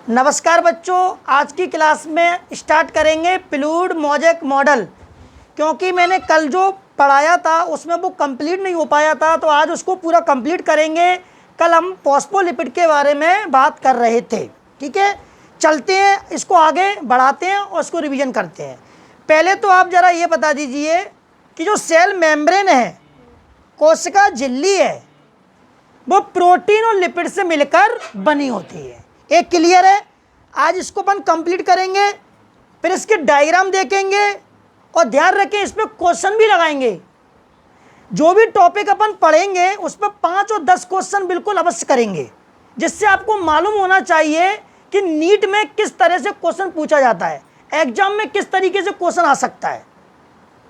नमस्कार बच्चों, आज की क्लास में स्टार्ट करेंगे फ्लूइड मोज़ेक मॉडल। क्योंकि मैंने कल जो पढ़ाया था उसमें वो कंप्लीट नहीं हो पाया था, तो आज उसको पूरा कंप्लीट करेंगे। कल हम फॉस्फोलिपिड के बारे में बात कर रहे थे। ठीक है, चलते हैं, इसको आगे बढ़ाते हैं और इसको रिवीजन करते हैं। पहले तो आप ज़रा ये बता दीजिए कि जो सेल मेम्ब्रेन है, कोशिका झिल्ली है, वो प्रोटीन और लिपिड से मिलकर बनी होती है। एक क्लियर है? आज इसको अपन कंप्लीट करेंगे, फिर इसके डायग्राम देखेंगे और ध्यान रखें इस पर क्वेश्चन भी लगाएंगे। जो भी टॉपिक अपन पढ़ेंगे उस पर 5 और 10 क्वेश्चन बिल्कुल अवश्य करेंगे, जिससे आपको मालूम होना चाहिए कि नीट में किस तरह से क्वेश्चन पूछा जाता है, एग्जाम में किस तरीके से क्वेश्चन आ सकता है।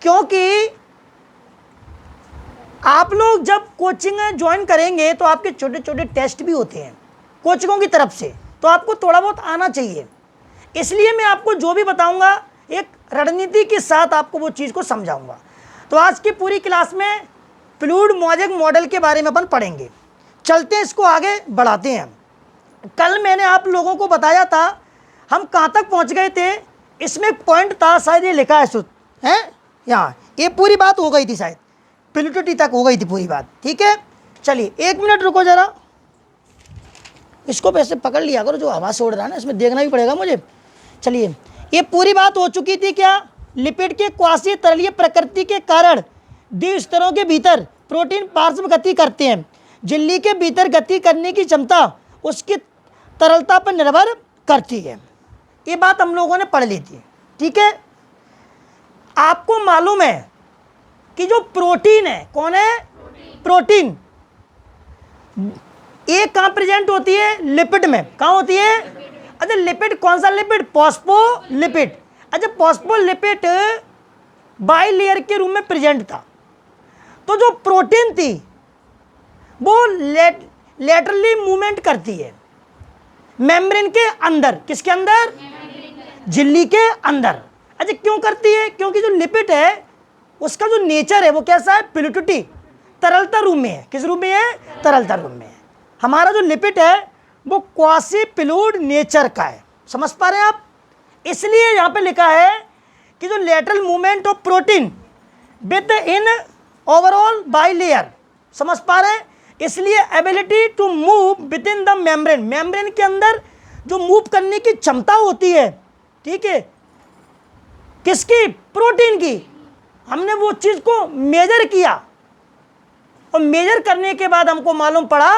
क्योंकि आप लोग जब कोचिंग ज्वाइन करेंगे तो आपके छोटे छोटे टेस्ट भी होते हैं कोचिंगों की तरफ से, तो आपको थोड़ा बहुत आना चाहिए। इसलिए मैं आपको जो भी बताऊंगा एक रणनीति के साथ आपको वो चीज़ को समझाऊंगा। तो आज की पूरी क्लास में फ्लूइड मोज़ेक मॉडल के बारे में अपन पढ़ेंगे। चलते हैं, इसको आगे बढ़ाते हैं। कल मैंने आप लोगों को बताया था हम कहाँ तक पहुँच गए थे। इसमें एक पॉइंट था, शायद ये लिखा है सुध है यहाँ, ये पूरी बात हो गई थी, शायद फ्लूइडिटी तक हो गई थी पूरी बात। ठीक है, चलिए 1 मिनट रुको ज़रा, इसको वैसे पकड़ लिया करो, जो हवा से उड़ रहा है ना, इसमें देखना भी पड़ेगा मुझे। चलिए, ये पूरी बात हो चुकी थी क्या? लिपिड के क्वासी तरलीय प्रकृति के कारण द्विस्तरों के भीतर प्रोटीन पार्श्व गति करते हैं। झिल्ली के भीतर गति करने की क्षमता उसकी तरलता पर निर्भर करती है। ये बात हम लोगों ने पढ़ ली थी। ठीक है, आपको मालूम है कि जो प्रोटीन है, कौन है? प्रोटीन। ये कहाँ प्रेजेंट होती है? लिपिड में। कहाँ होती है? अच्छा, लिपिड कौन सा लिपिड? फॉस्फोलिपिड। अच्छा, फॉस्फोलिपिड बाइलेयर के रूप में प्रेजेंट था। तो जो प्रोटीन थी वो लेटरली मूवमेंट करती है मेम्ब्रेन के अंदर। किसके अंदर? झिल्ली के अंदर। अच्छा, क्यों करती है? क्योंकि जो लिपिड है उसका जो नेचर है वो कैसा है? फ्लूइडिटी, तरलता रूप में है। किस रूप में है? तरलता रूप में है। हमारा जो लिपिड है वो क्वासी फ्लूइड नेचर का है। समझ पा रहे हैं आप? इसलिए यहाँ पे लिखा है कि जो lateral movement of protein within overall bilayer. समझ पा रहे हैं? इसलिए ability to move within the membrane, membrane के अंदर जो मूव करने की क्षमता होती है, ठीक है, किसकी? प्रोटीन की। हमने वो चीज़ को मेजर किया और मेजर करने के बाद हमको मालूम पड़ा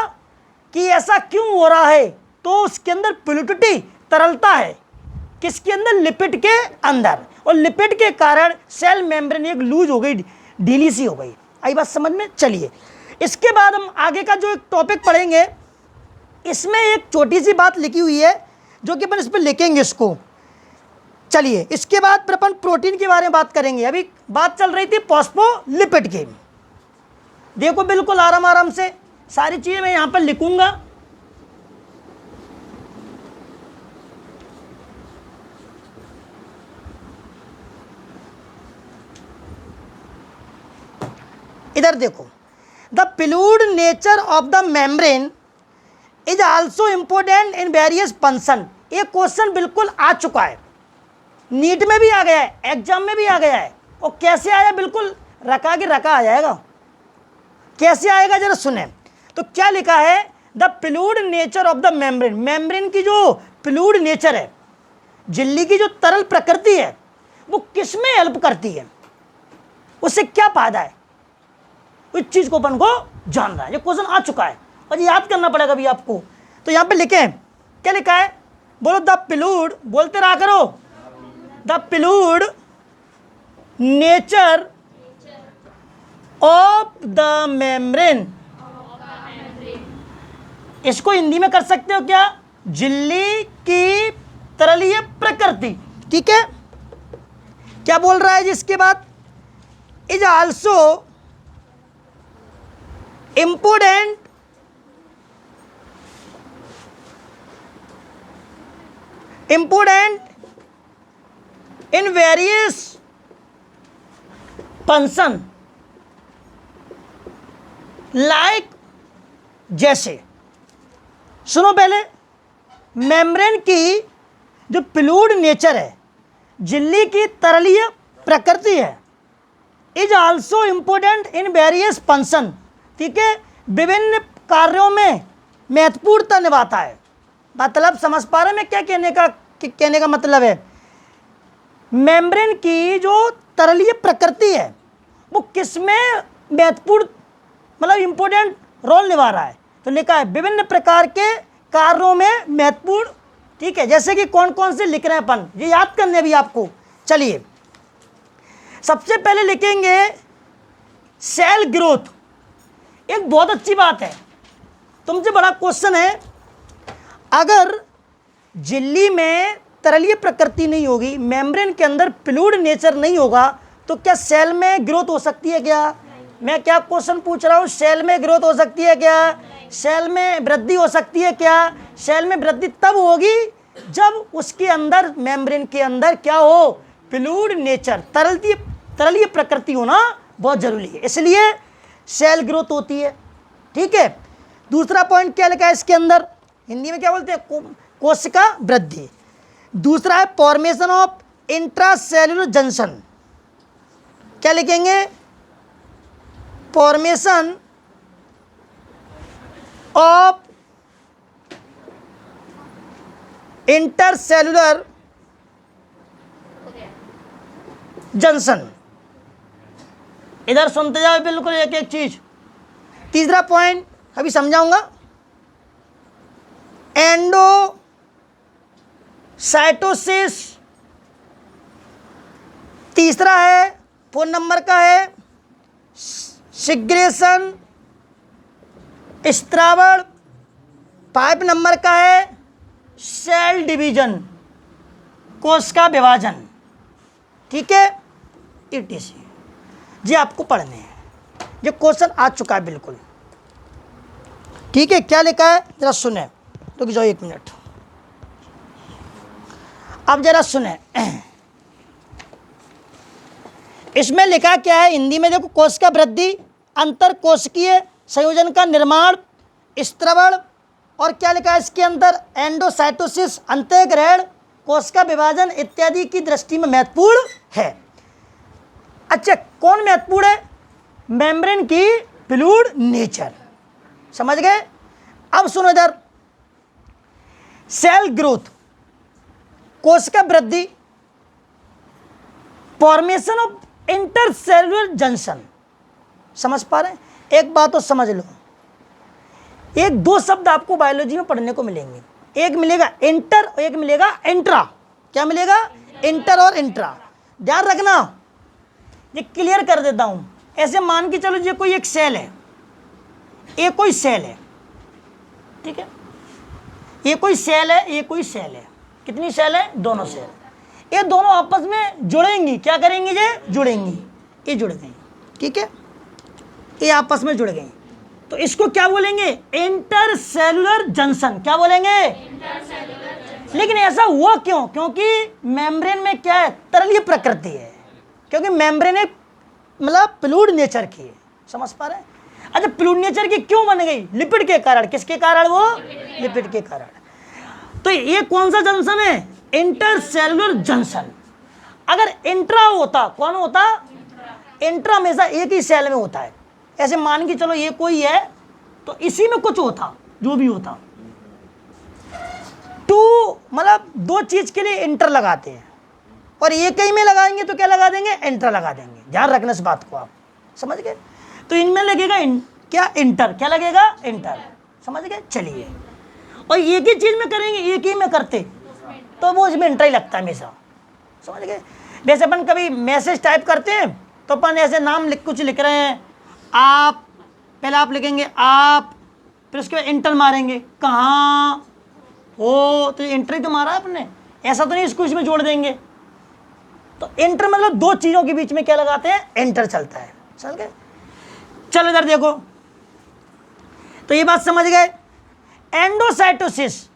कि ऐसा क्यों हो रहा है। तो उसके अंदर फ्लूइडिटी, तरलता है। किसके अंदर? लिपिड के अंदर। और लिपिड के कारण सेल मेम्ब्रेन एक लूज हो गई, ढीली सी हो गई। आई बात समझ में? चलिए, इसके बाद हम आगे का जो एक टॉपिक पढ़ेंगे, इसमें एक छोटी सी बात लिखी हुई है जो कि अपन इस पर लिखेंगे इसको। चलिए, इसके बाद फिर अपन प्रोटीन के बारे में बात करेंगे। अभी बात चल रही थी फॉस्फोलिपिड की। देखो, बिल्कुल आराम आराम से सारी चीजें मैं यहां पर लिखूंगा। इधर देखो, the fluid nature of the membrane is also important in various function. ये क्वेश्चन बिल्कुल आ चुका है, नीट में भी आ गया है, एग्जाम में भी आ गया है। और कैसे आया? बिल्कुल रखा के रखा आ जाएगा। कैसे आएगा जरा सुने। तो क्या लिखा है? The fluid nature of the membrane. Membrane की जो फ्लूइड नेचर है, झिल्ली की जो तरल प्रकृति है, वो किस में हेल्प करती है, उससे क्या फायदा है, उस चीज को अपन को जानना है। ये क्वेश्चन आ चुका है और ये याद करना पड़ेगा अभी आपको। तो यहां पे लिखे, क्या लिखा है? बोलो, द फ्लूइड, बोलते रहा करो, the fluid nature of the membrane. इसको हिंदी में कर सकते हो क्या? झिल्ली की तरलीय प्रकृति। ठीक है, क्या बोल रहा है जिसके बाद? Is also important in various function like, जैसे, सुनो पहले, मेम्ब्रेन की जो फ्लूइड नेचर है, झिल्ली की तरलीय प्रकृति है, is also important in various function, ठीक है, विभिन्न कार्यों में महत्वपूर्णता निभाता है। मतलब समझ पा रहे हैं मैं क्या कहने का मतलब है? मेम्ब्रेन की जो तरलीय प्रकृति है वो किसमें महत्वपूर्ण मतलब इंपॉर्टेंट रोल निभा रहा है? तो लिखा है विभिन्न प्रकार के कार्यों में महत्वपूर्ण, ठीक है। जैसे कि कौन कौन से लिख रहे हैं अपन, ये याद करने भी आपको। चलिए सबसे पहले लिखेंगे सेल ग्रोथ। एक बहुत अच्छी बात है, तुमसे बड़ा क्वेश्चन है, अगर झिल्ली में तरलीय प्रकृति नहीं होगी, मेम्ब्रेन के अंदर फ्लूइड नेचर नहीं होगा, तो क्या सेल में ग्रोथ हो सकती है क्या? मैं क्या क्वेश्चन पूछ रहा हूँ, सेल में ग्रोथ हो सकती है क्या? सेल में वृद्धि हो सकती है क्या? सेल में वृद्धि तब होगी जब उसके अंदर, मेम्ब्रेन के अंदर क्या हो? फ्लूइड नेचर, तरलीय प्रकृति होना बहुत जरूरी है, इसलिए सेल ग्रोथ होती है, ठीक है। दूसरा पॉइंट क्या लिखा है इसके अंदर, हिंदी में क्या बोलते हैं? कोशिका वृद्धि। दूसरा है फॉर्मेशन ऑफ इंट्रासेल्युलर जंक्शन। क्या लिखेंगे? Formation of intercellular junction. इधर सुनते जाओ बिल्कुल एक एक चीज। तीसरा पॉइंट अभी समझाऊंगा, एंडोसाइटोसिस। तीसरा है 4 नंबर का है सिग्रेशन, स्त्रावण। 5 नंबर का है सेल डिवीजन, कोश का विभाजन, ठीक है। ETC ये आपको पढ़ने हैं, ये क्वेश्चन आ चुका है बिल्कुल, ठीक है। क्या लिखा है जरा सुने, रुक जाओ 1 मिनट। अब जरा सुने, इसमें लिखा क्या है हिंदी में? देखो, कोश का वृद्धि, अंतर कोशिकीय संयोजन का निर्माण, स्त्रावण, और क्या लिखा है इसके अंदर? एंडोसाइटोसिस, अंतःग्रहण, कोश का विभाजन इत्यादि की दृष्टि में महत्वपूर्ण है। अच्छा, कौन महत्वपूर्ण है? मेम्ब्रेन की फ्लूइड नेचर, समझ गए? अब सुनो इधर, सेल ग्रोथ, कोशिका वृद्धि, फॉर्मेशन ऑफ इंटरसेल्युलर जंक्शन। समझ पा रहे हैं? एक बात तो समझ लो, एक 2 शब्द आपको बायोलॉजी में पढ़ने को मिलेंगे, एक मिलेगा इंटर और एक मिलेगा इंट्रा। क्या मिलेगा? इंटर और इंट्रा। ध्यान रखना, ये क्लियर कर देता हूं। ऐसे मान के चलो ये कोई एक सेल है, ये कोई सेल है, ठीक है, ये कोई सेल है, ये कोई सेल है। कितनी सेल है? दोनों सेल। ये दोनों आपस में जुड़ेंगी, क्या करेंगी? ये जुड़ेंगी, ये जुड़ गई, ठीक है, ये आपस में जुड़ गई, तो इसको क्या बोलेंगे? Intercellular junction. क्या बोलेंगे? लेकिन ऐसा हुआ क्यों? क्योंकि मेम्ब्रेन में क्या है? तरलीय प्रकृति है, क्योंकि मेम्ब्रेन मतलब फ्लूइड नेचर की है। समझ पा रहे हैं? अच्छा, फ्लूइड नेचर की क्यों बन गई? लिपिड के कारण। किसके कारण? वो लिपिड के कारण। तो ये कौन सा जंक्शन है? Intercellular junction. अगर इंट्रा होता, कौन होता? इंट्रा हमेशा एक ही सेल में होता है। ऐसे मान के चलो ये कोई है, तो इसी में कुछ होता, जो भी होता। टू मतलब 2 चीज के लिए इंटर लगाते हैं, और एक ही में लगाएंगे तो क्या लगा देंगे? इंटर लगा देंगे। ध्यान रखना इस बात को, आप समझ गए? तो इनमें लगेगा क्या? इंटर। क्या लगेगा? इंटर। समझ गए? चलिए, और एक ही चीज में करेंगे, एक ही में करते तो वो इसमें इंटर ही लगता है हमेशा। समझ गए? जैसे अपन कभी मैसेज टाइप करते हैं तो अपन ऐसे नाम कुछ लिख रहे हैं, आप, पहले आप लिखेंगे आप, फिर उसके बाद इंटर मारेंगे, कहाँ हो, तो इंटर ही तो मारा है आपने। ऐसा तो नहीं इसको इसमें जोड़ देंगे। तो इंटर मतलब 2 चीजों के बीच में क्या लगाते हैं? इंटर चलता है। समझ गए? चलो इधर देखो, तो ये बात समझ गए। एंडोसाइटोसिस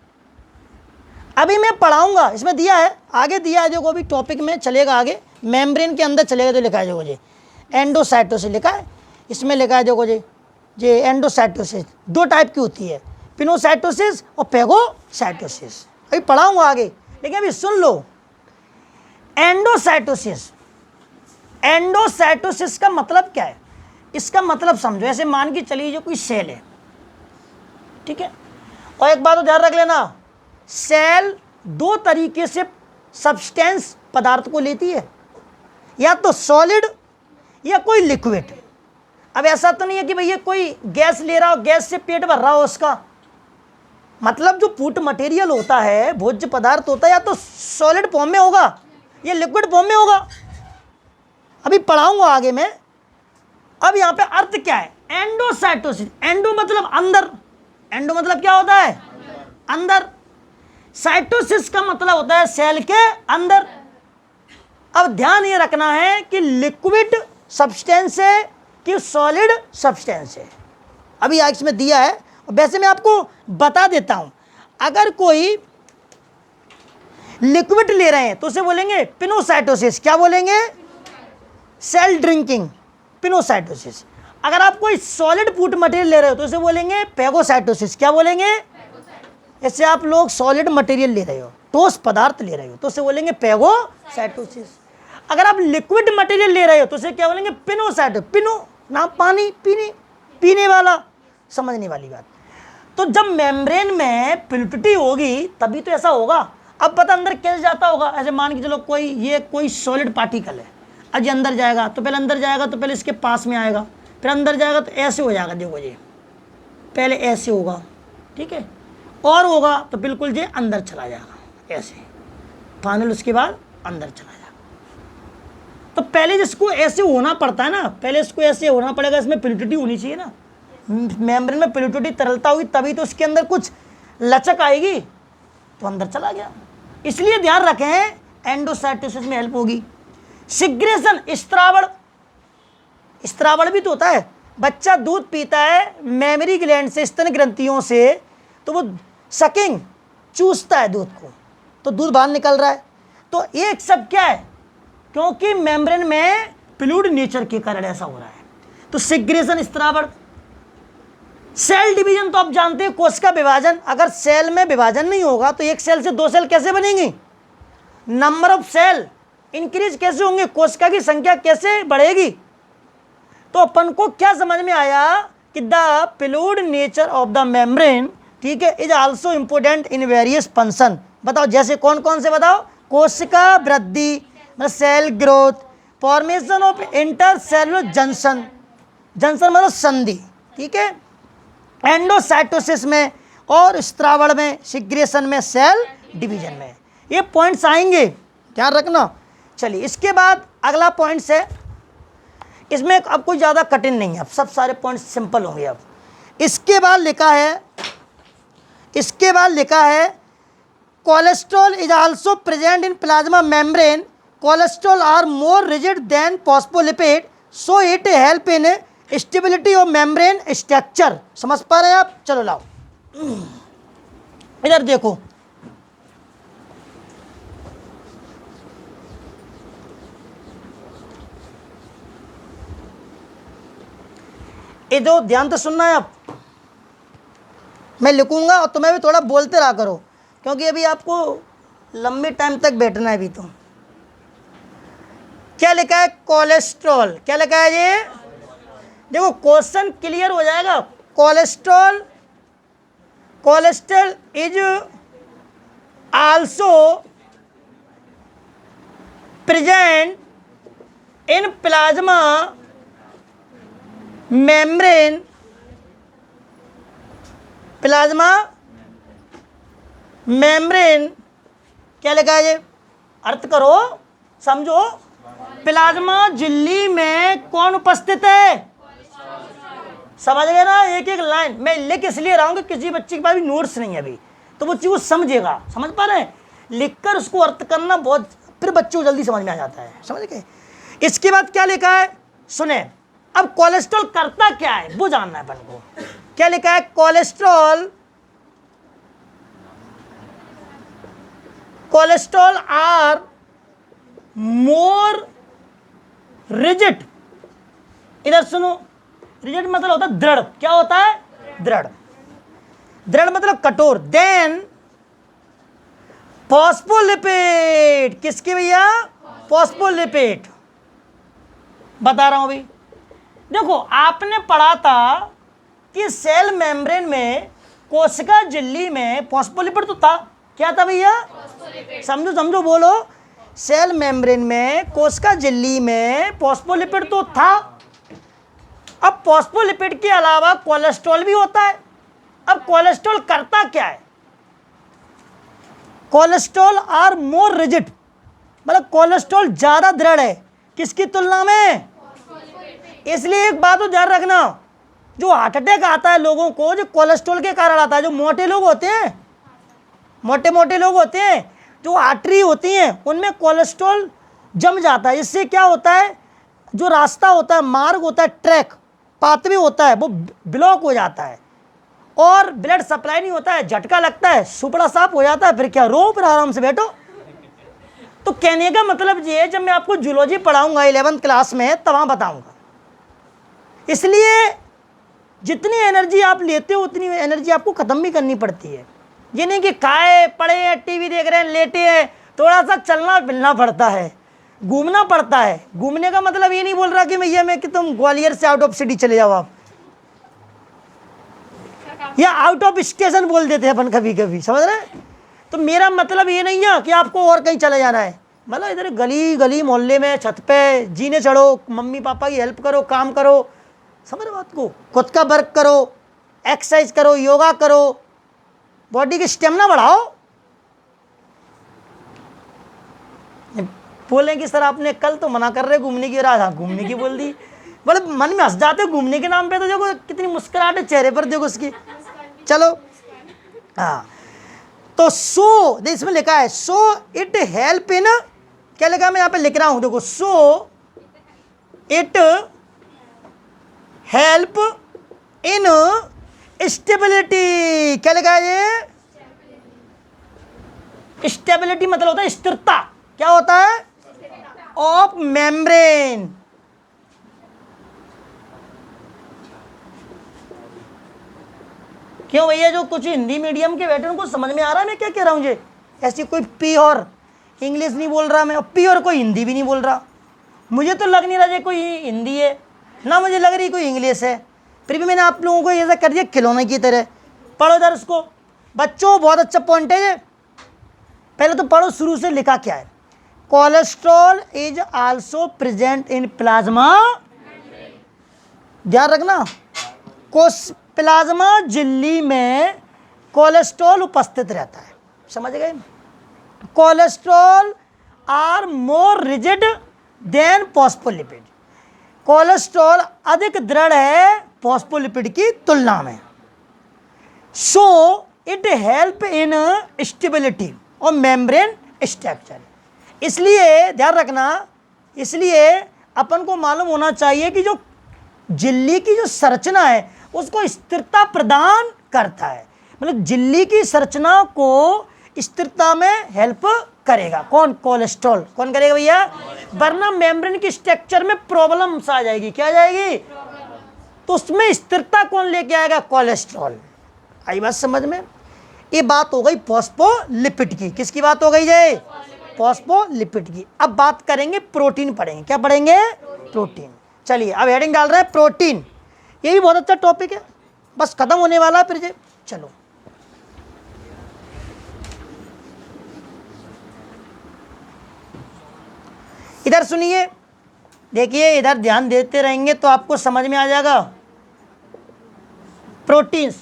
अभी मैं पढ़ाऊंगा, इसमें दिया है, आगे दिया है, देखो अभी टॉपिक में चलेगा, आगे मेम्ब्रेन के अंदर चलेगा तो लिखा है, देखो जी एंडोसाइटोसिस लिखा है, इसमें लिखा है, देखो जी एंडोसाइटोसिस 2 टाइप की होती है, पिनोसाइटोसिस और फेगोसाइटोसिस। अभी पढ़ाऊंगा आगे, लेकिन अभी सुन लो। एंडोसाइटोसिस, एंडोसाइटोसिस का मतलब क्या है, इसका मतलब समझो। ऐसे मान के चलिए जो कोई सेल है, ठीक है, और एक बात तो ध्यान रख लेना, सेल दो तरीके से सब्सटेंस पदार्थ को लेती है, या तो सॉलिड या कोई लिक्विड। अब ऐसा तो नहीं है कि भैया कोई गैस ले रहा हो, गैस से पेट भर रहा हो उसका, मतलब जो फूड मटेरियल होता है, भोज्य पदार्थ होता है, या तो सॉलिड फॉर्म में होगा या लिक्विड फॉर्म में होगा। अभी पढ़ाऊंगा आगे मैं। अब यहां पे अर्थ क्या है, एंडोसाइटोसिस, एंडो मतलब अंदर, एंडो मतलब क्या होता है, अंदर, साइटोसिस का मतलब होता है सेल के अंदर। अब ध्यान ये रखना है कि लिक्विड सब्सटेंस है कि सॉलिड सब्सटेंस है, अभी आगे में दिया है। वैसे मैं आपको बता देता हूं, अगर कोई लिक्विड ले रहे हैं तो उसे बोलेंगे पिनोसाइटोसिस, क्या बोलेंगे, सेल ड्रिंकिंग, पिनोसाइटोसिस। अगर आप कोई सॉलिड फूड मटेरियल ले रहे हो तो उसे बोलेंगे पैगोसाइटोसिस, क्या बोलेंगे। जैसे आप लोग सॉलिड मटेरियल ले रहे हो, ठोस पदार्थ ले रहे हो तो उसे बोलेंगे पैगोसाइटोसिस। अगर आप लिक्विड मटेरियल ले रहे हो तो उसे क्या बोलेंगे, पिनोसाइटो, पिनो ना पानी, पीने वाला, समझने वाली बात। तो जब मेम्ब्रेन में फ्लूइडिटी होगी तभी तो ऐसा होगा। अब पता अंदर कैसे जाता होगा, ऐसे मान के चलो कोई सॉलिड पार्टिकल है, आज ये अंदर जाएगा तो पहले अंदर जाएगा तो पहले इसके पास में आएगा, फिर अंदर जाएगा तो ऐसे हो जाएगा, देखो ये पहले ऐसे होगा, ठीक है, और होगा तो बिल्कुल ये अंदर चला जाएगा ऐसे, फाइनल उसके बाद अंदर चला जाएगा। तो पहले जिसको ऐसे होना पड़ता है ना, पहले इसको ऐसे होना पड़ेगा, इसमें फ्लूइडिटी होनी चाहिए ना, मेम्ब्रेन में फ्लूइडिटी तरलता होगी तभी तो उसके अंदर कुछ लचक आएगी, तो अंदर चला गया। इसलिए ध्यान रखें एंडोसाइटोसिस में हेल्प होगी। सिग्रेशन, स्त्रावण, स्त्रावण भी तो होता है, बच्चा दूध पीता है मेमरी ग्लैंड से, स्तन ग्रंथियों से, तो वो सकिंग, चूसता है दूध को, तो दूध बाहर निकल रहा है। तो एक सब क्या है, क्योंकि मेम्ब्रेन में फ्लूइड नेचर के कारण ऐसा हो रहा है, तो सिग्रेशन, स्त्रावण। सेल डिवीजन तो आप जानते हैं, कोश का विभाजन। अगर सेल में विभाजन नहीं होगा तो एक सेल से दो सेल कैसे बनेंगी, नंबर ऑफ सेल इंक्रीज कैसे होंगे, कोशिका की संख्या कैसे बढ़ेगी। तो अपन को क्या समझ में आया कि the fluid nature of the membrane, ठीक है, is also important in various function. बताओ जैसे कौन कौन से, बताओ, कोशिका वृद्धि, cell growth, formation of intercellular junction, junction मतलब संधि, ठीक है, एंडोसाइटोसिस में, और स्त्रावण में, सिग्रेशन में, सेल डिवीजन में, ये पॉइंट्स आएंगे, ध्यान रखना। चलिए इसके बाद अगला पॉइंट्स है, इसमें अब कोई ज़्यादा कठिन नहीं है, अब सब सारे पॉइंट्स सिंपल होंगे। अब इसके बाद लिखा है cholesterol is also present in plasma membrane, cholesterol are more rigid than phospholipid, so it help in stability of membrane structure. समझ पा रहे हैं आप, चलो लाओ इधर देखो, ये जो ध्यान से सुनना है आप, मैं लिखूंगा और तुम्हें भी थोड़ा बोलते रहा करो, क्योंकि अभी आपको लंबे टाइम तक बैठना है। अभी तो क्या लिखा है, कोलेस्ट्रॉल, क्या लिखा है ये, देखो क्वेश्चन क्लियर हो जाएगा। Cholesterol, cholesterol is also present in plasma membrane, plasma membrane, क्या लिखा है ये, अर्थ करो, समझो। प्लाज्मा झिल्ली में कौन उपस्थित है, समझ गए ना, एक एक लाइन मैं लिख इसलिए रहा हूं कि किसी बच्चे के पास भी नोट्स नहीं है अभी, तो वो चीज वो समझेगा, समझ पा रहे हैं, लिखकर उसको अर्थ करना बहुत, फिर बच्चों को जल्दी समझ में आ जाता है, समझ गए। इसके बाद क्या लिखा है, सुने, अब कोलेस्ट्रॉल करता क्या है वो जानना है अपन को। क्या लिखा है, कोलेस्ट्रॉल आर मोर रिजिड, इधर सुनो, रिजिड मतलब होता है दृढ़, क्या होता है, दृढ़, दृढ़ मतलब कठोर, देन फॉस्फोलिपिड, किसके भैया? फॉस्फोलिपिड। बता रहा हूं अभी। देखो आपने पढ़ा था कि सेल मेम्ब्रेन में, कोशिका झिल्ली में फॉस्फोलिपिड तो था। क्या था भैया? समझो समझो, बोलो। सेल मेम्ब्रेन में, कोशिका झिल्ली में फॉस्फोलिपिड तो था। अब फॉस्फोलिपिड के अलावा कोलेस्ट्रॉल भी होता है। अब कोलेस्ट्रॉल करता क्या है? कोलेस्ट्रॉल आर मोर रिजिड, मतलब कोलेस्ट्रॉल ज्यादा दृढ़ है किसकी तुलना में? इसलिए एक बात तो ध्यान रखना, जो हार्ट अटैक आता है लोगों को, जो कोलेस्ट्रॉल के कारण आता है। जो मोटे लोग होते हैं, मोटे मोटे लोग होते हैं, जो आर्टरी होती हैं, उनमें कोलेस्ट्रॉल जम जाता है। इससे क्या होता है, जो रास्ता होता है, मार्ग होता है, ट्रैक, पाथवे होता है, वो ब्लॉक हो जाता है और ब्लड सप्लाई नहीं होता है, झटका लगता है, सुपड़ा साफ हो जाता है। फिर क्या, रो, फिर आराम से बैठो। तो कहने का मतलब ये है, जब मैं आपको जूलॉजी पढ़ाऊंगा 11th क्लास में, तब वहां बताऊंगा। इसलिए जितनी एनर्जी आप लेते हो उतनी एनर्जी आपको खत्म भी करनी पड़ती है। ये नहीं कि खाए पड़े हैं, टीवी देख रहे हैं, लेटे हैं, थोड़ा सा चलना फिरना पड़ता है, घूमना पड़ता है। घूमने का मतलब ये नहीं बोल रहा कि भैया मैं कि तुम ग्वालियर से आउट ऑफ सिटी चले जाओ आप, या आउट ऑफ स्टेशन बोल देते हैं अपन कभी कभी, समझ रहे हैं? तो मेरा मतलब ये नहीं है कि आपको और कहीं चले जाना है। मतलब इधर गली गली मोहल्ले में, छत पे जीने चढ़ो, मम्मी पापा की हेल्प करो, काम करो, समझ रहे बात को? खुद का वर्क करो, एक्सरसाइज करो, योगा करो, बॉडी की स्टेमिना बढ़ाओ। बोले कि सर आपने कल तो मना कर रहे घूमने की, आज हाँ घूमने की बोल दी। बोले मन में हंस जाते घूमने के नाम पे, तो देखो कितनी मुस्कुराहट है चेहरे पर, देखो उसकी। चलो हाँ, तो सो इसमें लिखा है, सो इट हेल्प इन, क्या लिखा है मैं यहाँ पे लिख रहा हूं, देखो, सो इट हेल्प इन स्टेबिलिटी। क्या लिखा है ये? स्टेबिलिटी मतलब होता है स्थिरता। क्या होता है? Of membrane. क्यों भैया, जो कुछ हिंदी मीडियम के बैठे उनको समझ में आ रहा है मैं क्या कह रहा हूं? ये ऐसी कोई प्योर इंग्लिश नहीं बोल रहा मैं, और प्योर कोई हिंदी भी नहीं बोल रहा। मुझे तो लग नहीं रहा ये कोई हिंदी है ना, मुझे लग रही कोई इंग्लिश है। फिर भी मैंने आप लोगों को ऐसा कर दिया खिलौने की तरह। पढ़ो इधर उसको बच्चों, बहुत अच्छा पॉइंट है ये। पहले तो पढ़ो शुरू से लिखा क्या है। Cholesterol is also present in plasma, ध्यान रखना, प्लाज्मा झिल्ली में कोलेस्ट्रॉल उपस्थित रहता है। समझ गए? Cholesterol are more rigid than phospholipid, cholesterol अधिक दृढ़ है फॉस्फोलिपिड की तुलना में। So it help in stability और मेम्ब्रेन स्ट्रक्चर। इसलिए ध्यान रखना, इसलिए अपन को मालूम होना चाहिए कि जो झिल्ली की जो संरचना है उसको स्थिरता प्रदान करता है। मतलब झिल्ली की संरचना को स्थिरता में हेल्प करेगा कौन? कोलेस्ट्रॉल। कौन करेगा भैया? वरना मेम्ब्रेन की स्ट्रक्चर में प्रॉब्लम्स आ जाएगी। क्या आ जाएगी? तो उसमें स्थिरता कौन लेके आएगा? कोलेस्ट्रॉल। आई बात समझ में? ये बात हो गई फॉस्फोलिपिड की। किसकी बात हो गई ये? फॉस्फोलिपिड की। अब बात करेंगे प्रोटीन पढ़ेंगे। क्या पढ़ेंगे? प्रोटीन। चलिए अब हेडिंग डाल रहे हैं प्रोटीन। ये भी बहुत अच्छा टॉपिक है, बस खत्म होने वाला है फिर ये। चलो इधर सुनिए, देखिए इधर ध्यान देते रहेंगे तो आपको समझ में आ जाएगा। प्रोटीन्स,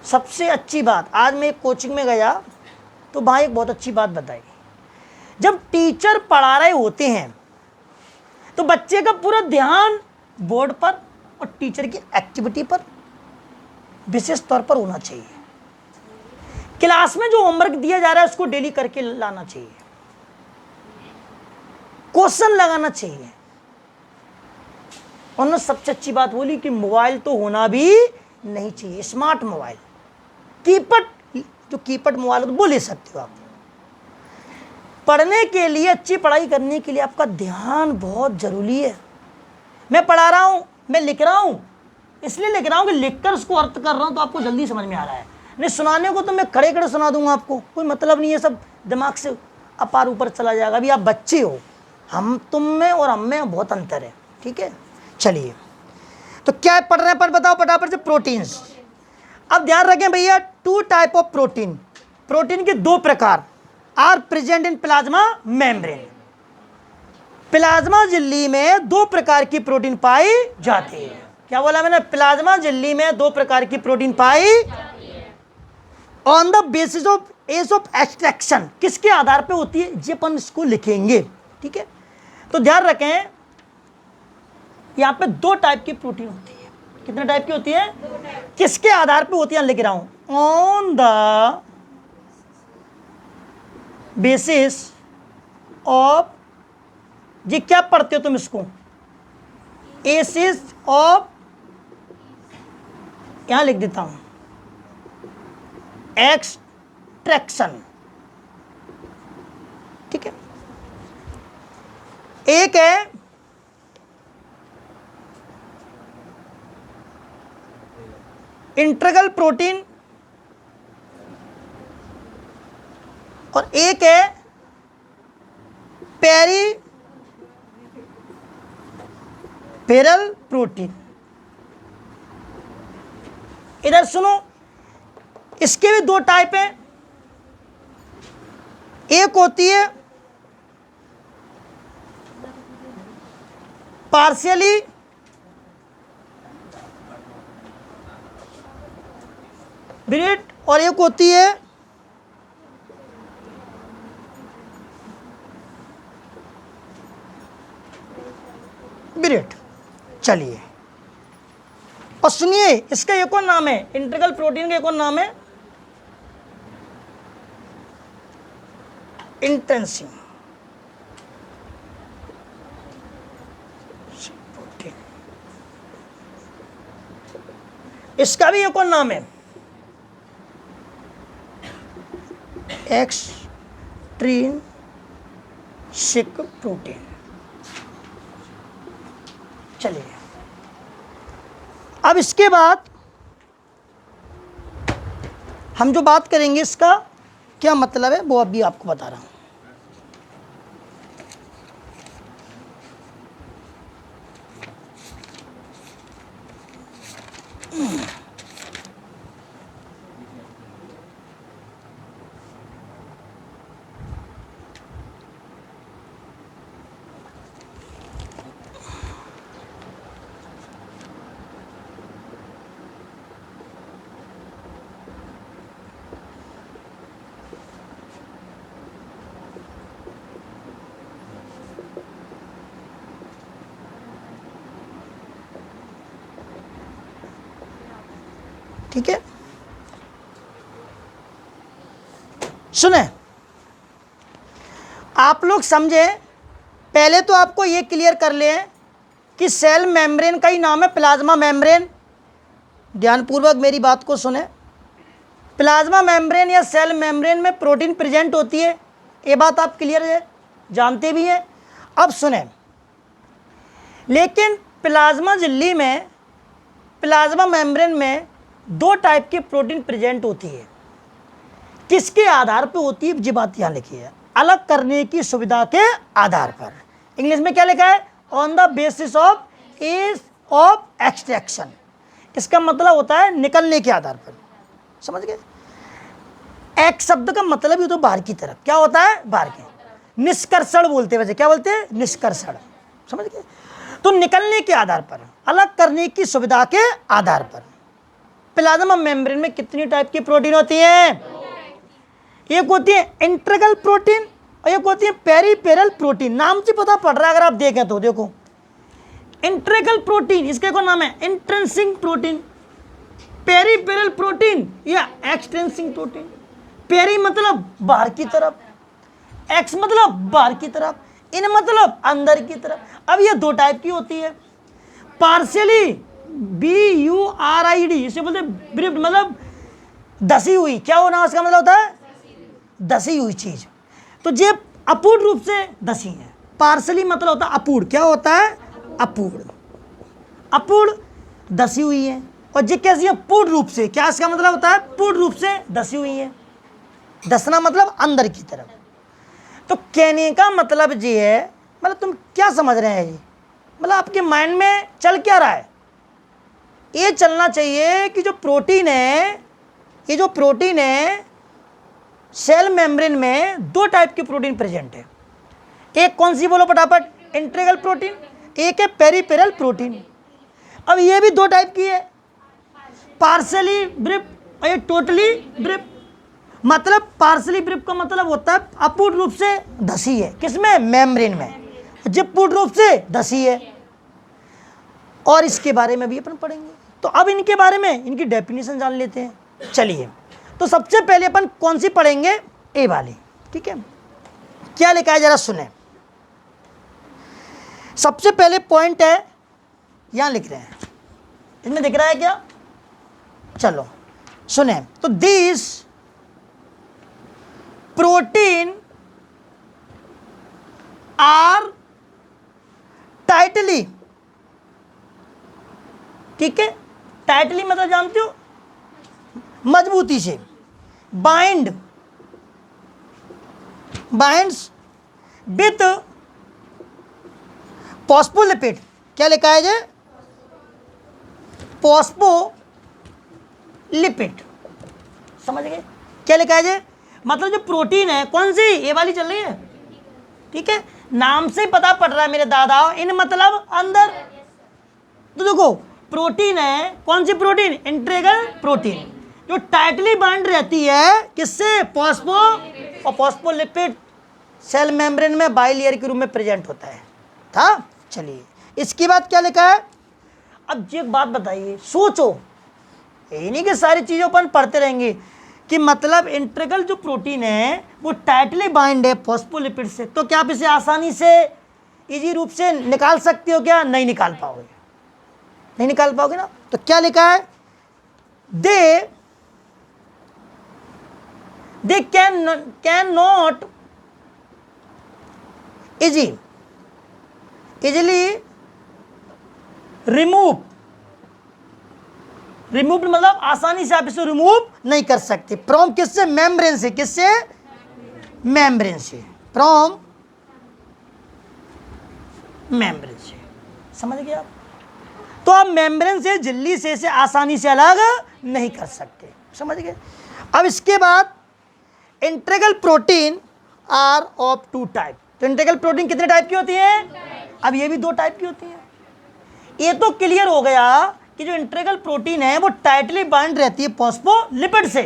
सबसे अच्छी बात, आज मैं एक कोचिंग में गया तो भाई एक बहुत अच्छी बात बताई। जब टीचर पढ़ा रहे होते हैं तो बच्चे का पूरा ध्यान बोर्ड पर और टीचर की एक्टिविटी पर विशेष तौर पर होना चाहिए। क्लास में जो होमवर्क दिया जा रहा है उसको डेली करके लाना चाहिए, क्वेश्चन लगाना चाहिए। उन्होंने सबसे अच्छी बात बोली कि मोबाइल तो होना भी नहीं चाहिए, स्मार्ट मोबाइल, कीपैड, जो कीपैड मोबाइल तो बोल ही सकते हो आप। पढ़ने के लिए, अच्छी पढ़ाई करने के लिए आपका ध्यान बहुत जरूरी है। मैं पढ़ा रहा हूं, मैं लिख रहा हूं, इसलिए लिख रहा हूं कि लिखकर उसको अर्थ कर रहा हूं तो आपको जल्दी समझ में आ रहा है। नहीं सुनाने को तो मैं खड़े खड़े सुना दूंगा आपको, कोई मतलब नहीं है, सब दिमाग से अपार ऊपर चला जाएगा। अभी आप बच्चे हो, हम तुम में और हम में बहुत अंतर है, ठीक है। चलिए तो क्या पढ़ रहे हैं पर बताओ फटाफट से, प्रोटीन्स। अब ध्यान रखें भैया, 2 टाइप ऑफ प्रोटीन, प्रोटीन के 2 प्रकार are present in plasma membrane. Plasma झिल्ली में 2 प्रकार की प्रोटीन पाई जाती है। क्या बोला मैंने? प्लाज्मा झिल्ली में 2 प्रकार की प्रोटीन पाई on the basis of ease of extraction. किसके आधार पे होती है ये अपन इसको लिखेंगे, ठीक है। तो ध्यान रखें यहां पे 2 टाइप की प्रोटीन होती है। कितने टाइप की होती है? किसके आधार पे होती है लिख रहा हूं, ऑन द बेसिस ऑफ, जी क्या पढ़ते हो तुम इसको, एसिस ऑफ, यहां लिख देता हूं एक्सट्रैक्शन, ठीक है। एक है इंटीग्रल प्रोटीन और एक है पेरिफेरल प्रोटीन। इधर सुनो, इसके भी 2 टाइप हैं। एक होती है पार्शियली ब्रीड और एक होती है ब्रीड। चलिए और सुनिए, इसका एक और नाम है, इंटीग्रल प्रोटीन का एक और नाम है इंट्रिंसिक प्रोटीन। इसका भी एक और नाम है एक्सट्रिंसिक प्रोटीन। चलिए अब इसके बाद हम जो बात करेंगे इसका क्या मतलब है वो अभी आपको बता रहा हूं। ठीक है, सुने आप लोग समझे। पहले तो आपको ये क्लियर कर लें कि सेल मेम्ब्रेन का ही नाम है प्लाज्मा मेम्ब्रेन। ध्यानपूर्वक मेरी बात को सुने। प्लाज्मा मेम्ब्रेन या सेल मेम्ब्रेन में प्रोटीन प्रेजेंट होती है, ये बात आप क्लियर है, जानते भी हैं। अब सुने, लेकिन प्लाज्मा झिल्ली में, प्लाज्मा मेम्ब्रेन में 2 टाइप की प्रोटीन प्रेजेंट होती है। किसके आधार पे होती है ये बात यहाँ लिखी है, अलग करने की सुविधा के आधार पर। इंग्लिश में क्या लिखा है? On the basis of ease of extraction. इसका मतलब होता है निकलने के आधार पर। समझ गए? एक्स शब्द का मतलब ही तो बाहर की तरफ। क्या होता है? बाहर के। निष्कर्षण बोलते हैं, वैसे क्या बोलते हैं? निष्कर्षण। समझ गए? तो निकलने के आधार पर, अलग करने की सुविधा के आधार पर। प्लाज्मा मेम्ब्रेन में कितनी टाइप की प्रोटीन होती है? एक होती है इंटीग्रल प्रोटीन और एक होती है पेरिफेरल प्रोटीन। नाम से पता पड़ रहा है, अगर आप देखें तो देखो, इंटीग्रल प्रोटीन इसका एक नाम है इंट्रिंसिक प्रोटीन, पेरिफेरल प्रोटीन या एक्सट्रिंसिक प्रोटीन। पेरी मतलब बाहर की तरफ, एक्स मतलब बाहर की तरफ, इन मतलब अंदर की तरफ। अब ये 2 टाइप की होती है। पार्शियली BURID, इसे बोलते ब्रीफ्ड, मतलब दसी हुई। क्या होना उसका मतलब होता है? दसी हुई चीज। तो ये अपूर्ण रूप से दसी है। पार्सली मतलब होता है अपूर्ण। क्या होता है? अपूर्ण। अपूर्ण दसी हुई है और ये कैसी है, पूर्ण रूप से। क्या इसका मतलब होता है, पूर्ण रूप से धसी हुई है। धसना मतलब अंदर की तरफ। तो कहने का मतलब ये है, मतलब तुम क्या समझ रहे हैं ये, मतलब आपके माइंड में चल क्या रहा है, ये चलना चाहिए कि जो प्रोटीन है, ये जो प्रोटीन है सेल मेम्ब्रेन में दो टाइप के प्रोटीन प्रेजेंट है। एक कौन सी बोलो फटाफट, इंटीग्रल प्रोटीन, एक है पेरिफेरल प्रोटीन। अब ये भी दो टाइप की है, पार्सली ब्रिप और ये टोटली ब्रिप। मतलब पार्सली ब्रिप का मतलब होता है अपूर्ण रूप से धसी है, किसमें, मेम्ब्रेन में, जब पूर्ण रूप से धसी है। और इसके बारे में भी अपन पढ़ेंगे। तो अब इनके बारे में, इनकी डेफिनेशन जान लेते हैं। चलिए, तो सबसे पहले अपन कौन सी पढ़ेंगे, ए वाली, ठीक है। क्या लिखा है जरा सुने। सबसे पहले पॉइंट है, यहां लिख रहे हैं, इसमें दिख रहा है क्या, चलो सुने। तो दिस प्रोटीन आर टाइटली, ठीक है, टाइटली मतलब जानते हो, मजबूती से, बाइंड्स विथ फॉस्फोलिपिड। क्या लिखा है जे, फॉस्फोलिपिड, समझ गए क्या लिखा है जे। मतलब जो प्रोटीन है, कौन सी, ये वाली चल रही है, ठीक है, नाम से पता पड़ रहा है मेरे दादा, इन मतलब अंदर। तो देखो प्रोटीन है, कौन सी प्रोटीन, इंटीग्रल प्रोटीन, जो टाइटली बाइंड रहती है किससे, फॉस्फो, और फॉस्फोलिपिड सेल मेम्ब्रेन में बाइलेयर के रूप में प्रेजेंट होता है था। चलिए, इसके बाद क्या लिखा है। अब एक बात बताइए, सोचो, यही नहीं कि सारी चीज़ों पर पढ़ते रहेंगे, कि मतलब इंटीग्रल जो प्रोटीन है वो टाइटली बाइंड है फॉस्फोलिपिड से, तो क्या आप इसे आसानी से इजी रूप से निकाल सकते हो क्या, नहीं निकाल पाओगे, नहीं निकाल पाओगे ना। तो क्या लिखा है, they can not easily remove मतलब आसानी से आप इसे रिमूव नहीं कर सकते, फ्रॉम किससे, मेम्ब्रेन से, किससे, मेम्ब्रेन से, फ्रॉम मेम्ब्रेन से, समझ गए आप। तो आप मेम्ब्रेन से झिल्ली से इसे आसानी से अलग नहीं कर सकते, समझ गए। अब इसके बाद integral protein are of two type. तो इंटीग्रल प्रोटीन कितने टाइप की होती है, अब ये भी दो टाइप की होती है। ये तो क्लियर हो गया कि जो इंटीग्रल प्रोटीन है वो टाइटली बाइंड रहती है फॉस्फोलिपिड से,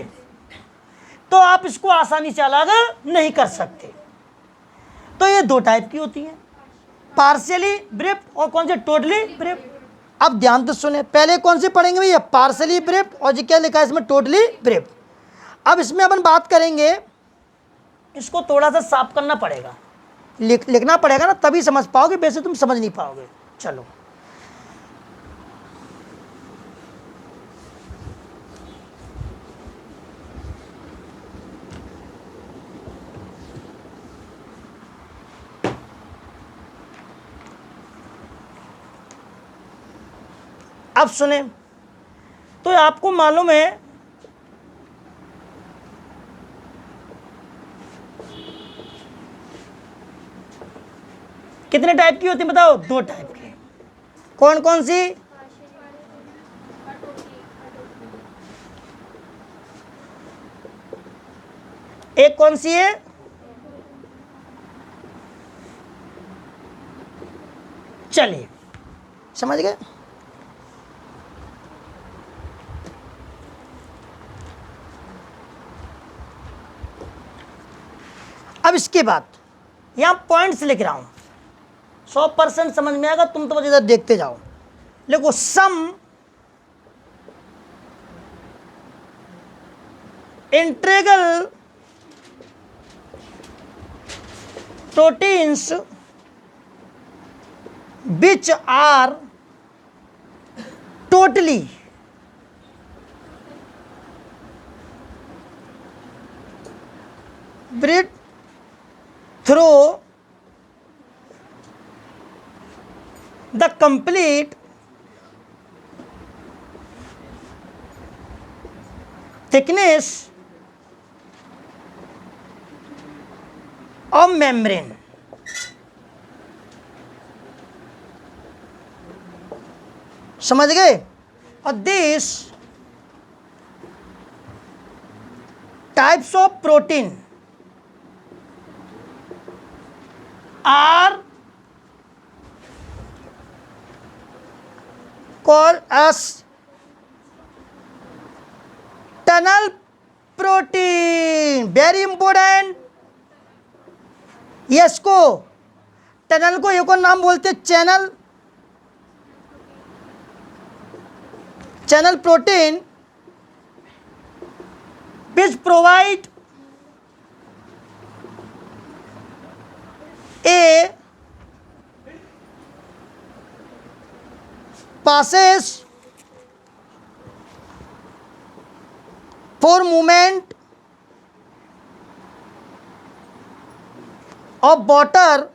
तो आप इसको आसानी से अलग नहीं कर सकते। तो ये दो टाइप की होती है, पार्शियली ब्रिप और कौन से, टोटली ब्रिप। अब ध्यान तो सुने, पहले कौन से पढ़ेंगे भैया, पार्शियली ब्रिप, और जो क्या लिखा है इसमें, टोटली ब्रिप। अब इसमें अपन बात करेंगे, इसको थोड़ा सा साफ करना पड़ेगा, लिखना पड़ेगा ना, तभी समझ पाओगे, वैसे तुम समझ नहीं पाओगे। चलो, अब सुने। तो आपको मालूम है कितने टाइप की होती है, बताओ, दो टाइप की। कौन कौन सी, एक कौन सी है, चलिए समझ गए। अब इसके बाद यहां पॉइंट्स लिख रहा हूं, 100% समझ में आएगा, तुम तो बस इधर देखते जाओ। देखो, some integral proteins which are totally bred through the complete thickness of membrane, समझ गए। और this types of protein are called as tunnel protein. Very important. यस को टनल को एक और नाम बोलते channel, channel protein which provide a passage for movement of water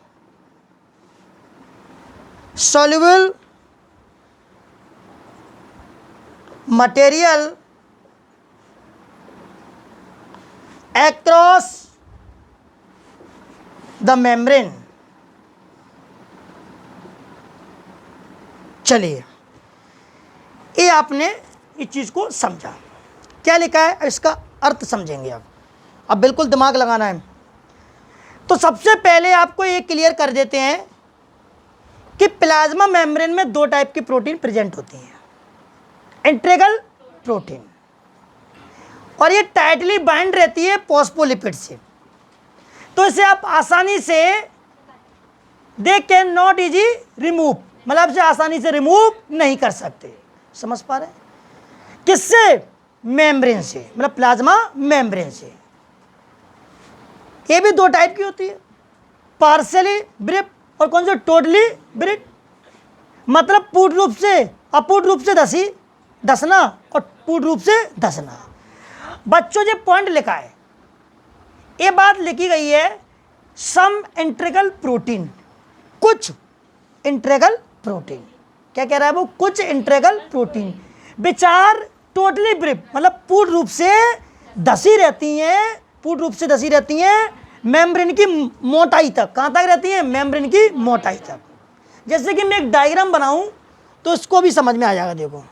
soluble material across the membrane। चलिए, ये आपने इस चीज को समझा, क्या लिखा है इसका अर्थ समझेंगे अब बिल्कुल दिमाग लगाना है। तो सबसे पहले आपको ये क्लियर कर देते हैं कि प्लाज्मा मेम्ब्रेन में दो टाइप की प्रोटीन प्रेजेंट होती हैं, इंटीग्रल प्रोटीन, और ये टाइटली बाइंड रहती है फॉस्फोलिपिड से। तो इसे आप आसानी से they can not easy remove, मतलब इसे आसानी से रिमूव नहीं कर सकते। समझ पा रहे हैं? किससे? मेम्ब्रेन से, मतलब प्लाज्मा मेम्ब्रेन से। ये भी दो टाइप की होती है, पार्शियली ब्रिप और कौन सा टोटली ब्रिप, मतलब पूर्ण रूप से, अपूर्ण रूप से धसना और पूर्ण रूप से धसना। बच्चों जो पॉइंट लिखा है, ये बात लिखी गई है सम इंटीग्रल प्रोटीन, कुछ इंटीग्रल प्रोटीन। क्या कह रहा है वो? कुछ इंटीग्रल प्रोटीन विचार टोटली ब्रिप, मतलब पूर्ण रूप से धसी रहती हैं, पूर्ण रूप से धसी रहती हैं मेम्ब्रेन की मोटाई तक। कहाँ तक रहती हैं? मेम्ब्रेन की मोटाई तक। जैसे कि मैं एक डायग्राम बनाऊं तो इसको भी समझ में आ जाएगा। देखो,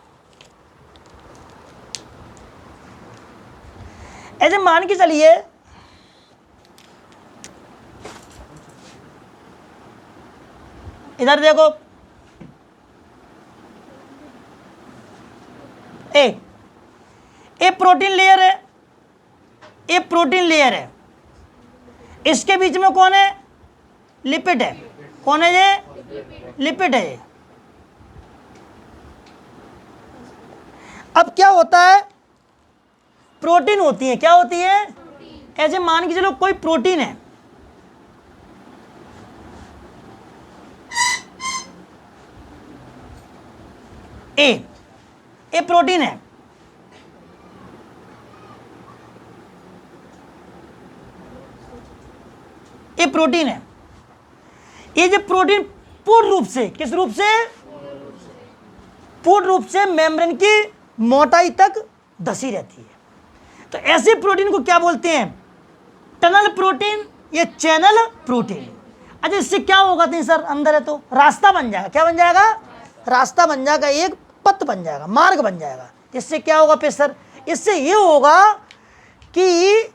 ऐसे मान के चलिए इधर देखो, ए प्रोटीन लेयर है, ए प्रोटीन लेयर है, इसके बीच में कौन है? लिपिड है। कौन है ये? लिपिड है। अब क्या होता है? प्रोटीन होती है। क्या होती है? ऐसे मान के चलो कोई प्रोटीन है, ए प्रोटीन है, ये प्रोटीन है। ये जो प्रोटीन पूर्ण रूप से, किस रूप से? पूर्ण रूप से मेम्ब्रेन की मोटाई तक धसी रहती है। तो ऐसे प्रोटीन को क्या बोलते हैं? टनल प्रोटीन या चैनल प्रोटीन। अच्छा, इससे क्या होगा? तो सर अंदर है तो रास्ता बन जाएगा। क्या बन जाएगा? रास्ता बन जाएगा, एक पथ बन जाएगा, मार्ग बन जाएगा। इससे क्या होगा पे सर? इससे ये होगा कि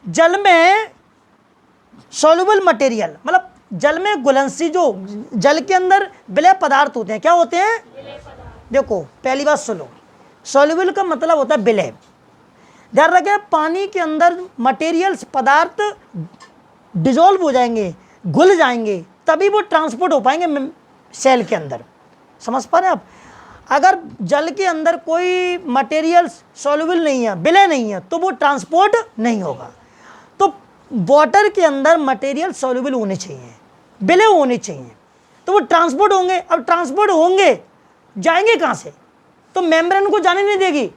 जल में सॉल्युबल मटेरियल, मतलब जल में घुलनशील, जो जल के अंदर विलय पदार्थ होते हैं, क्या होते हैं? देखो, पहली बात सुनो, सॉल्युबल का मतलब होता है विलय। ध्यान रखें, पानी के अंदर मटेरियल्स, पदार्थ डिजोल्व हो जाएंगे, घुल जाएंगे, तभी वो ट्रांसपोर्ट हो पाएंगे सेल के अंदर। समझ पा रहे हैं आप? अगर जल के अंदर कोई मटेरियल्स सॉल्युबल नहीं है, विलय नहीं है, तो वो ट्रांसपोर्ट नहीं होगा। तो वाटर के अंदर मटेरियल सॉल्युबल होने चाहिए, विलय होने चाहिए, तो वो ट्रांसपोर्ट होंगे। अब ट्रांसपोर्ट होंगे, जाएंगे कहाँ से? तो मेम्ब्रेन को जाने नहीं देगी,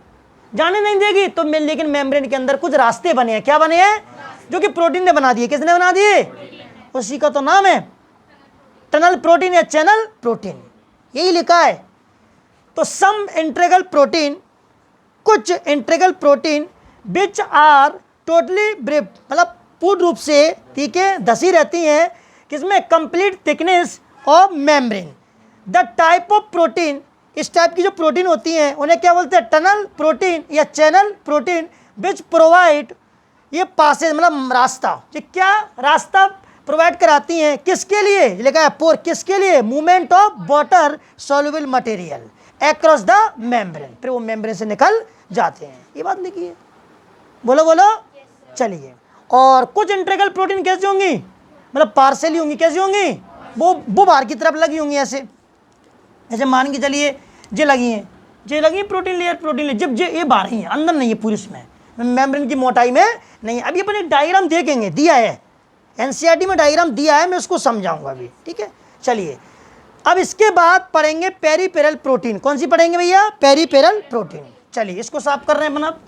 जाने नहीं देगी। तो लेकिन मेम्ब्रेन के अंदर कुछ रास्ते बने हैं। क्या बने हैं? जो कि प्रोटीन ने बना दिए। किसने बना दिए? उसी का तो नाम है टनल प्रोटीन या चैनल प्रोटीन, यही लिखा है। तो सम इंटीग्रल प्रोटीन, कुछ integral protein which are totally brief, मतलब पूर्ण रूप से, ठीक है, धसी रहती हैं, किसमें, complete thickness of membrane. The type of protein, इस टाइप की जो प्रोटीन होती हैं उन्हें क्या बोलते हैं, टनल प्रोटीन या चैनल प्रोटीन, विच प्रोवाइड, ये पासेज मतलब रास्ता, ये क्या रास्ता प्रोवाइड कराती हैं, किसके लिए, लिखा है पोर, किसके लिए, movement of water soluble material across the membrane, फिर वो मेम्ब्रेन से निकल जाते हैं। ये बात लिखी है, बोलो बोलो। चलिए, और कुछ इंट्रीगल प्रोटीन कैसी होंगी, मतलब पार्सली होंगी, कैसी होंगी, वो बाहर की तरफ लगी होंगी, ऐसे मान के चलिए जे लगी हैं प्रोटीन लेयर, जब ये बाहर ही है, अंदर नहीं है पूरी, इसमें मेम्ब्रेन की मोटाई में नहीं है। अभी अपन एक डायग्राम देखेंगे, दिया है एनसीईआरटी में डायग्राम दिया है, मैं उसको समझाऊंगा अभी, ठीक है। चलिए, अब इसके बाद पढ़ेंगे पेरिफेरल प्रोटीन। कौन सी पढ़ेंगे भैया, पेरिफेरल प्रोटीन। चलिए, इसको साफ कर रहे हैं अपन अब।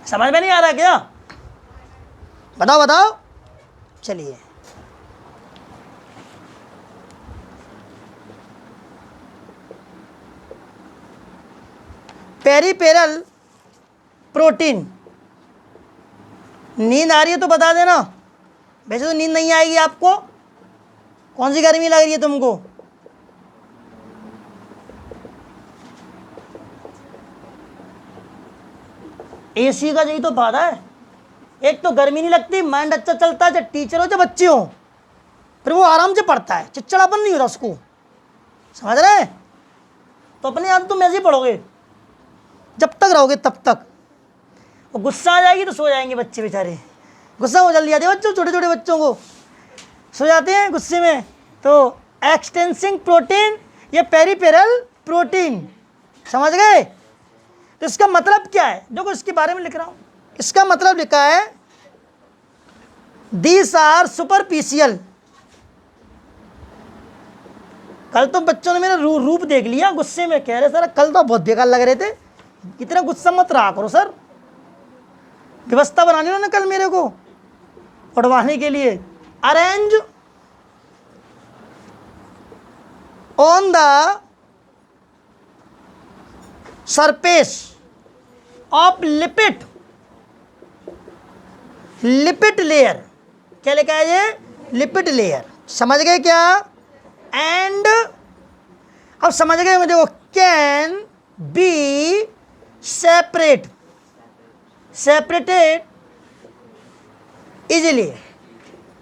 समझ में नहीं आ रहा क्या, बताओ बताओ। चलिए, पेरिफेरल प्रोटीन, नींद आ रही है तो बता देना, वैसे तो नींद नहीं आएगी आपको, कौन सी गर्मी लग रही है तुमको, एसी का यही तो फायदा है, एक तो गर्मी नहीं लगती, माइंड अच्छा चलता है, चाहे टीचर हो चाहे बच्चे हो, फिर वो आराम से पढ़ता है, चिड़चिड़ापन नहीं होता उसको, समझ रहे हैं। तो अपने आप तुम ऐसे ही पढ़ोगे जब तक रहोगे तब तक, वो गुस्सा आ जाएगी तो सो जाएंगे बच्चे बेचारे, गुस्सा हो जल्दी आते हैं बच्चों, छोटे छोटे बच्चों को सो जाते हैं गुस्से में। तो एक्सटेंसिंग प्रोटीन या पेरिफेरल प्रोटीन, समझ गए। तो इसका मतलब क्या है, देखो इसके बारे में लिख रहा हूँ, इसका मतलब लिखा है दीस आर सुपरफिशियल। कल तो बच्चों ने मेरा रूप देख लिया, गुस्से में कह रहे सर कल तो बहुत बेकार लग रहे थे, इतना गुस्सा मत रहा करो सर, व्यवस्था बनानी उन्होंने कल मेरे को उड़वाने के लिए। Arrange on the surface of lipid layer, क्या लिखा है ये, लिपिड लेयर, समझ गए क्या। एंड अब समझ गए मुझे, वो कैन बी सेपरेटेड इजीली,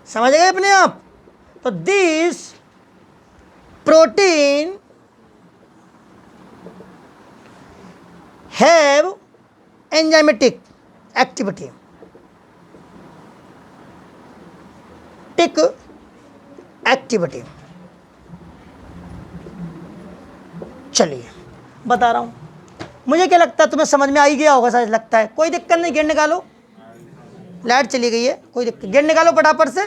समझ गए अपने आप। तो this protein have enzymatic activity, activity. चलिए बता रहा हूं, मुझे क्या लगता है तुम्हें समझ में आ ही गया होगा शायद, लगता है, कोई दिक्कत नहीं, गेट निकालो, लाइट चली गई है, कोई दिक्कत, गेट निकालो फटाफट से।